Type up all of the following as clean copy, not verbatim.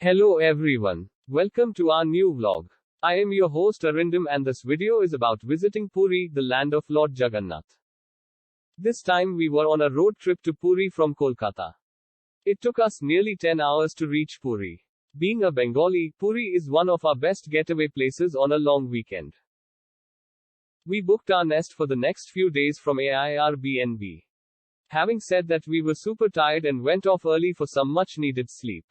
Hello everyone. Welcome to our new vlog. I am your host Arindam and this video is about visiting Puri, the land of Lord Jagannath. This time we were on a road trip to Puri from Kolkata. It took us nearly 10 hours to reach Puri. Being a Bengali, Puri is one of our best getaway places on a long weekend. We booked our nest for the next few days from Airbnb. Having said that, we were super tired and went off early for some much needed sleep.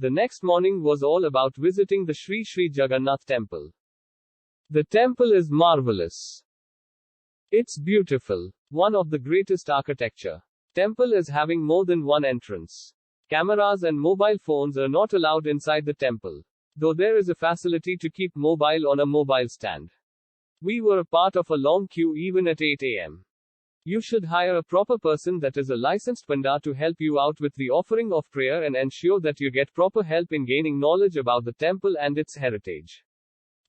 The next morning was all about visiting the Sri Sri Jagannath temple. The temple is marvelous. It's beautiful. One of the greatest architecture. Temple is having more than one entrance. Cameras and mobile phones are not allowed inside the temple, though there is a facility to keep mobile on a mobile stand. We were a part of a long queue even at 8 a.m. You should hire a proper person that is a licensed pandit to help you out with the offering of prayer and ensure that you get proper help in gaining knowledge about the temple and its heritage.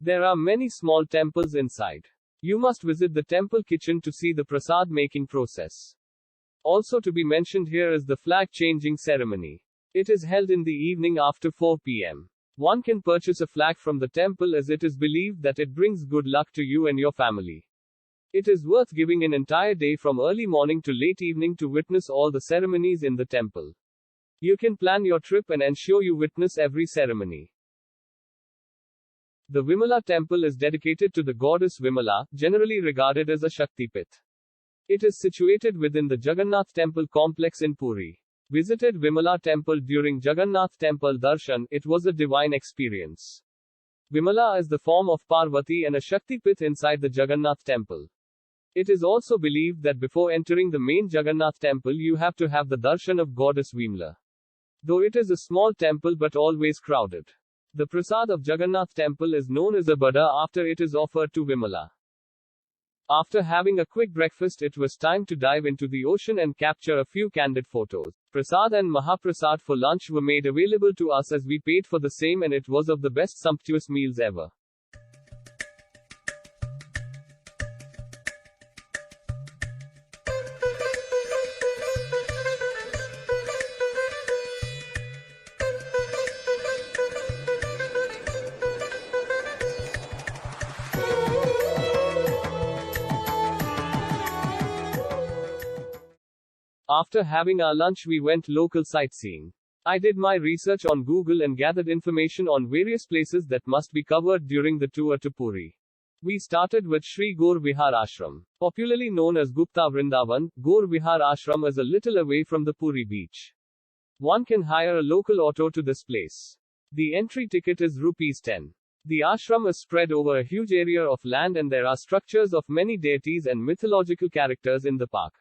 There are many small temples inside. You must visit the temple kitchen to see the prasad making process. Also to be mentioned here is the flag changing ceremony. It is held in the evening after 4 p.m. One can purchase a flag from the temple as it is believed that it brings good luck to you and your family. It is worth giving an entire day from early morning to late evening to witness all the ceremonies in the temple. You can plan your trip and ensure you witness every ceremony. The Vimala temple is dedicated to the goddess Vimala, generally regarded as a Shaktipith. It is situated within the Jagannath temple complex in Puri. Visited Vimala temple during Jagannath temple darshan, it was a divine experience. Vimala is the form of Parvati and a Shaktipith inside the Jagannath temple. It is also believed that before entering the main Jagannath temple you have to have the darshan of goddess Vimala. Though it is a small temple but always crowded. The prasad of Jagannath temple is known as a bada after it is offered to Vimala. After having a quick breakfast, it was time to dive into the ocean and capture a few candid photos. Prasad and Mahaprasad for lunch were made available to us as we paid for the same, and it was of the best sumptuous meals ever. After having our lunch, we went local sightseeing. I did my research on Google and gathered information on various places that must be covered during the tour to Puri. We started with Sri Gaur Vihar Ashram. Popularly known as Gupta Vrindavan, Gaur Vihar Ashram is a little away from the Puri beach. One can hire a local auto to this place. The entry ticket is ₹10. The ashram is spread over a huge area of land and there are structures of many deities and mythological characters in the park.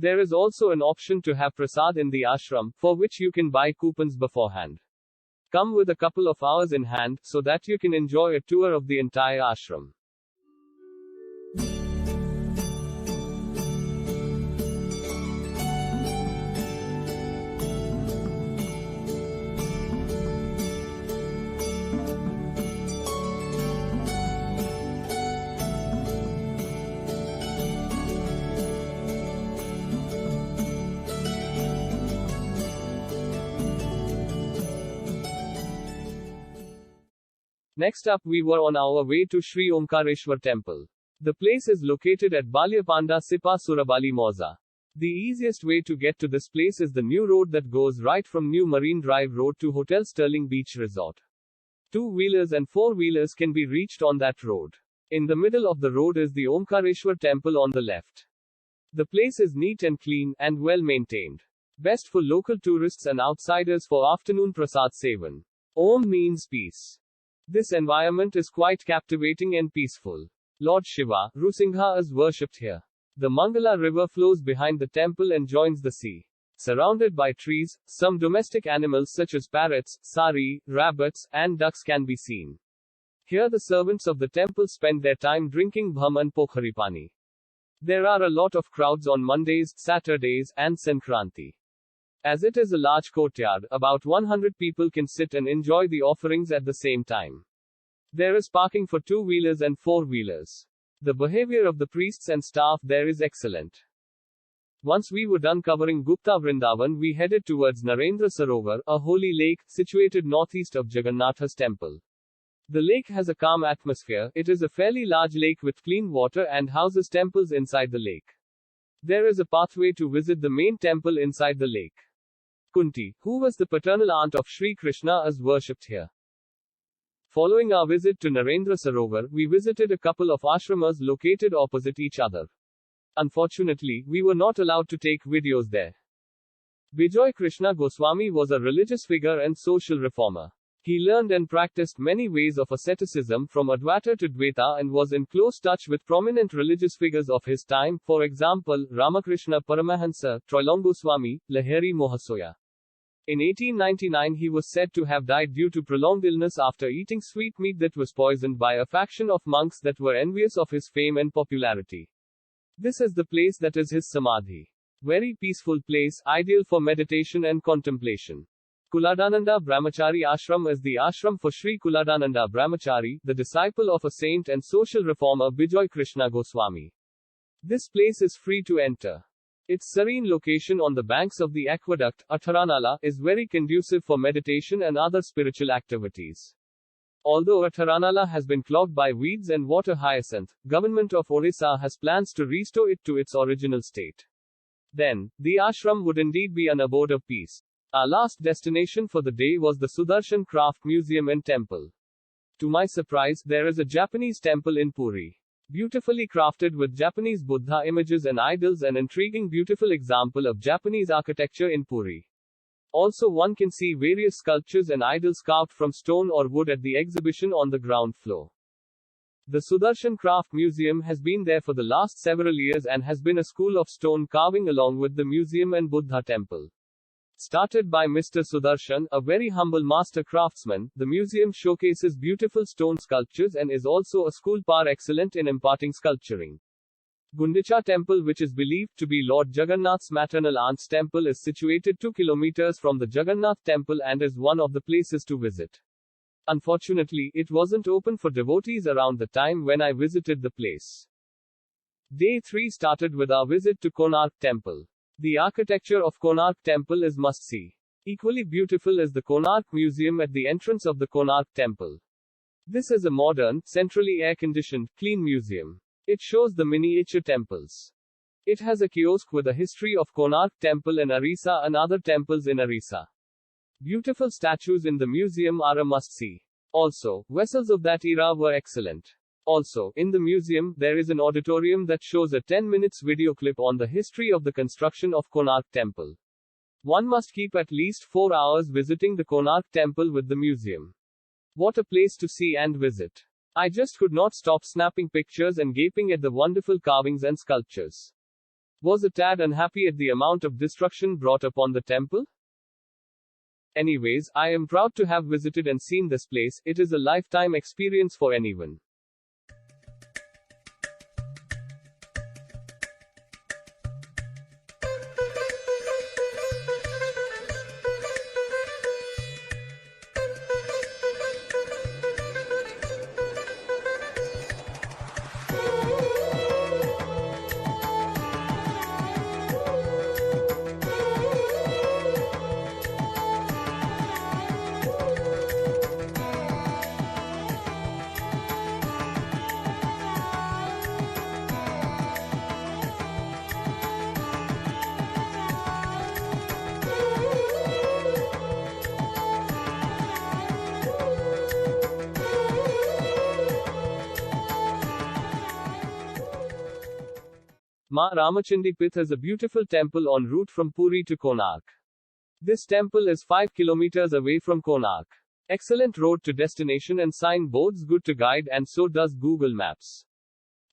There is also an option to have prasad in the ashram, for which you can buy coupons beforehand. Come with a couple of hours in hand, so that you can enjoy a tour of the entire ashram. Next up, we were on our way to Sri Omkareshwar temple. The place is located at Balyapanda Sipa Surabali Mauza. The easiest way to get to this place is the new road that goes right from New Marine Drive Road to Hotel Sterling Beach Resort. Two-wheelers and four-wheelers can be reached on that road. In the middle of the road is the Omkareshwar temple on the left. The place is neat and clean, and well maintained. Best for local tourists and outsiders for afternoon prasad sevan. Om means peace. This environment is quite captivating and peaceful. Lord Shiva, Nrsimha, is worshipped here. The Mangala river flows behind the temple and joins the sea. Surrounded by trees, some domestic animals such as parrots, sari, rabbits, and ducks can be seen. Here the servants of the temple spend their time drinking bham and pokhari pani. There are a lot of crowds on Mondays, Saturdays, and Sankranti. As it is a large courtyard, about 100 people can sit and enjoy the offerings at the same time. There is parking for two-wheelers and four-wheelers. The behavior of the priests and staff there is excellent. Once we were done covering Gupta Vrindavan, we headed towards Narendra Sarovar, a holy lake, situated northeast of Jagannatha's temple. The lake has a calm atmosphere. It is a fairly large lake with clean water and houses temples inside the lake. There is a pathway to visit the main temple inside the lake. Kunti, who was the paternal aunt of Sri Krishna, is worshipped here. Following our visit to Narendra Sarovar, we visited a couple of ashramas located opposite each other. Unfortunately, we were not allowed to take videos there. Bijoy Krishna Goswami was a religious figure and social reformer. He learned and practiced many ways of asceticism from Advaita to Dvaita and was in close touch with prominent religious figures of his time, for example, Ramakrishna Paramahansa, Troilong Goswami, Lahiri Mohasoya. In 1899 he was said to have died due to prolonged illness after eating sweetmeat that was poisoned by a faction of monks that were envious of his fame and popularity. This is the place that is his samadhi. Very peaceful place, ideal for meditation and contemplation. Kuladananda Brahmachari Ashram is the ashram for Sri Kuladananda Brahmachari, the disciple of a saint and social reformer Bijoy Krishna Goswami. This place is free to enter. Its serene location on the banks of the aqueduct, Atharanala, is very conducive for meditation and other spiritual activities. Although Atharanala has been clogged by weeds and water hyacinth, government of Orissa has plans to restore it to its original state. Then, the ashram would indeed be an abode of peace. Our last destination for the day was the Sudarshan Craft Museum and Temple. To my surprise, there is a Japanese temple in Puri. Beautifully crafted with Japanese Buddha images and idols, an intriguing beautiful example of Japanese architecture in Puri. Also one can see various sculptures and idols carved from stone or wood at the exhibition on the ground floor. The Sudarshan Craft Museum has been there for the last several years and has been a school of stone carving along with the museum and Buddha temple. Started by Mr. Sudarshan, a very humble master craftsman, the museum showcases beautiful stone sculptures and is also a school par excellence in imparting sculpturing. Gundicha Temple, which is believed to be Lord Jagannath's maternal aunt's temple, is situated 2 kilometers from the Jagannath temple and is one of the places to visit. Unfortunately, it wasn't open for devotees around the time when I visited the place. Day 3 started with our visit to Konark Temple. The architecture of Konark Temple is must-see. Equally beautiful is the Konark Museum at the entrance of the Konark Temple. This is a modern, centrally air-conditioned, clean museum. It shows the miniature temples. It has a kiosk with a history of Konark Temple in Orissa and other temples in Orissa. Beautiful statues in the museum are a must-see. Also, vessels of that era were excellent. Also, in the museum, there is an auditorium that shows a 10 minutes video clip on the history of the construction of Konark Temple. One must keep at least 4 hours visiting the Konark Temple with the museum. What a place to see and visit. I just could not stop snapping pictures and gaping at the wonderful carvings and sculptures. Was a tad unhappy at the amount of destruction brought upon the temple? Anyways, I am proud to have visited and seen this place. It is a lifetime experience for anyone. Ma Ramachandi Pith is a beautiful temple en route from Puri to Konark. This temple is 5 kilometers away from Konark. Excellent road to destination and sign boards good to guide, and so does Google Maps.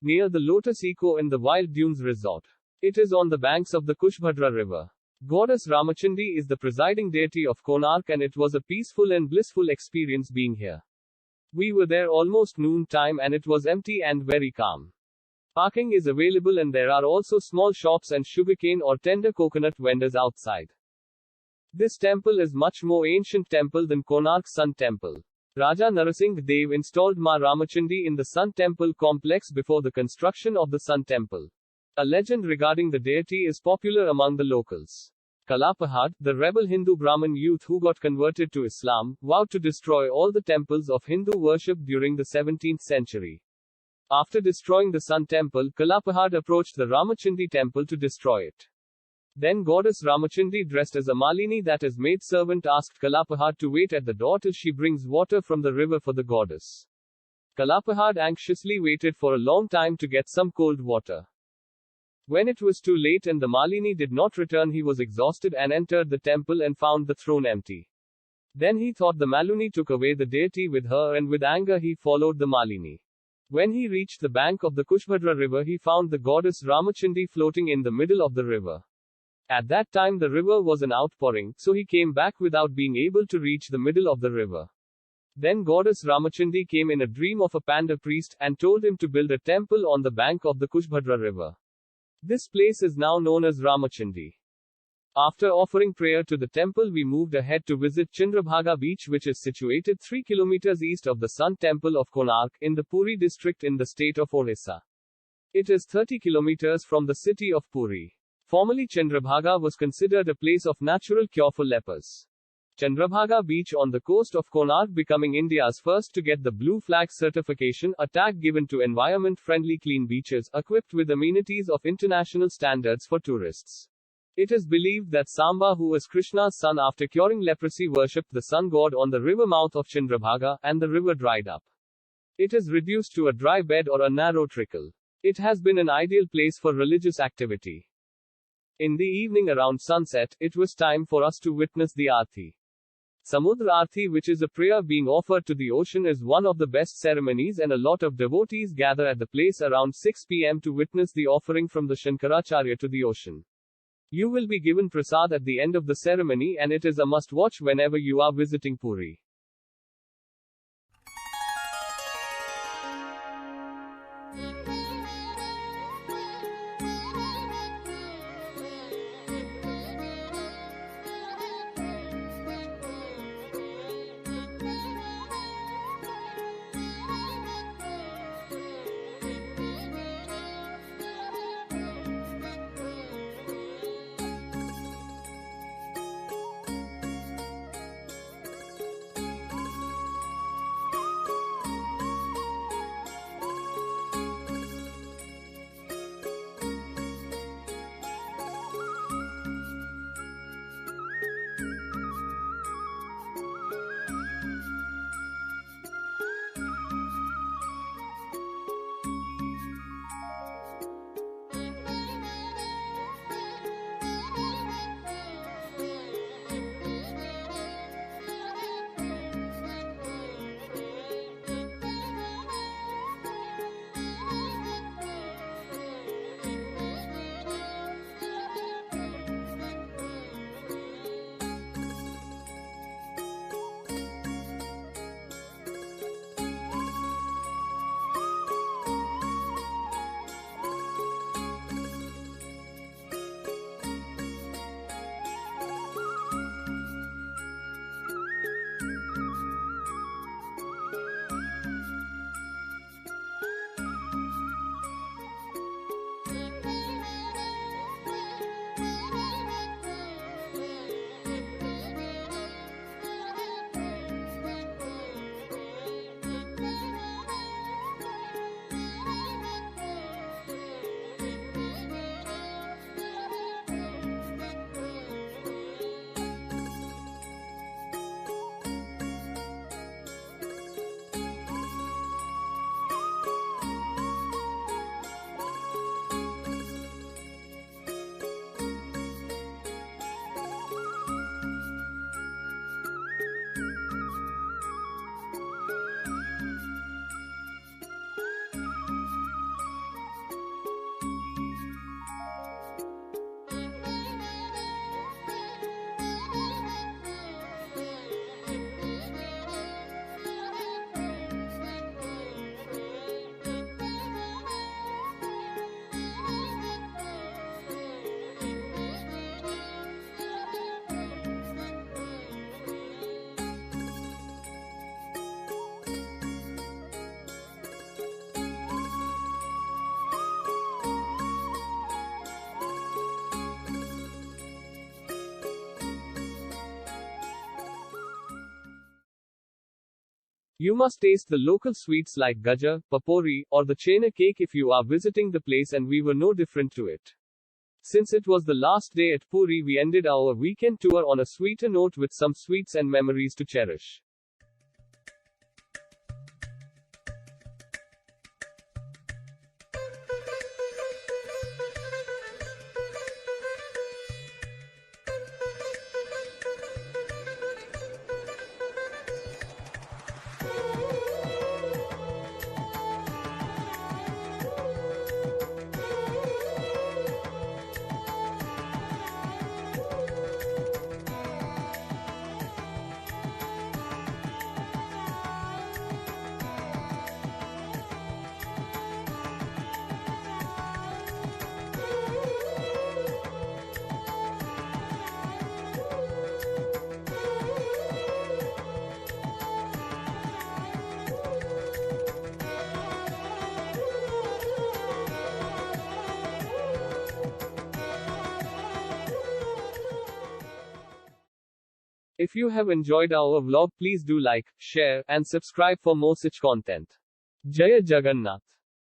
Near the Lotus Eco in the Wild Dunes Resort. It is on the banks of the Kushbhadra River. Goddess Ramachandi is the presiding deity of Konark, and it was a peaceful and blissful experience being here. We were there almost noon time and it was empty and very calm. Parking is available and there are also small shops and sugarcane or tender coconut vendors outside. This temple is much more ancient temple than Konark's Sun Temple. Raja Narasingh Dev installed Ma Ramachandi in the Sun Temple complex before the construction of the Sun Temple. A legend regarding the deity is popular among the locals. Kalapahad, the rebel Hindu Brahmin youth who got converted to Islam, vowed to destroy all the temples of Hindu worship during the 17th century. After destroying the Sun temple, Kalapahad approached the Ramachandi temple to destroy it. Then goddess Ramachandi, dressed as a Malini, that is maidservant, asked Kalapahad to wait at the door till she brings water from the river for the goddess. Kalapahad anxiously waited for a long time to get some cold water. When it was too late and the Malini did not return, he was exhausted and entered the temple and found the throne empty. Then he thought the Malini took away the deity with her, and with anger he followed the Malini. When he reached the bank of the Kushbhadra river, he found the goddess Ramachandi floating in the middle of the river. At that time the river was an outpouring, so he came back without being able to reach the middle of the river. Then goddess Ramachandi came in a dream of a Panda priest, and told him to build a temple on the bank of the Kushbhadra river. This place is now known as Ramachandi. After offering prayer to the temple, we moved ahead to visit Chandrabhaga beach, which is situated 3 kilometers east of the Sun temple of Konark, in the Puri district in the state of Orissa. It is 30 kilometers from the city of Puri. Formerly Chandrabhaga was considered a place of natural cure for lepers. Chandrabhaga beach on the coast of Konark becoming India's first to get the Blue Flag certification, a tag given to environment-friendly clean beaches, equipped with amenities of international standards for tourists. It is believed that Samba, who was Krishna's son, after curing leprosy, worshipped the sun god on the river mouth of Chandrabhaga, and the river dried up. It is reduced to a dry bed or a narrow trickle. It has been an ideal place for religious activity. In the evening around sunset, it was time for us to witness the Aarti. Samudra Aarti, which is a prayer being offered to the ocean, is one of the best ceremonies, and a lot of devotees gather at the place around 6 p.m. to witness the offering from the Shankaracharya to the ocean. You will be given prasad at the end of the ceremony, and it is a must-watch whenever you are visiting Puri. You must taste the local sweets like gajar, papori, or the chena cake if you are visiting the place, and we were no different to it. Since it was the last day at Puri, we ended our weekend tour on a sweeter note with some sweets and memories to cherish. If you have enjoyed our vlog, please do like, share, and subscribe for more such content. Jaya Jagannath.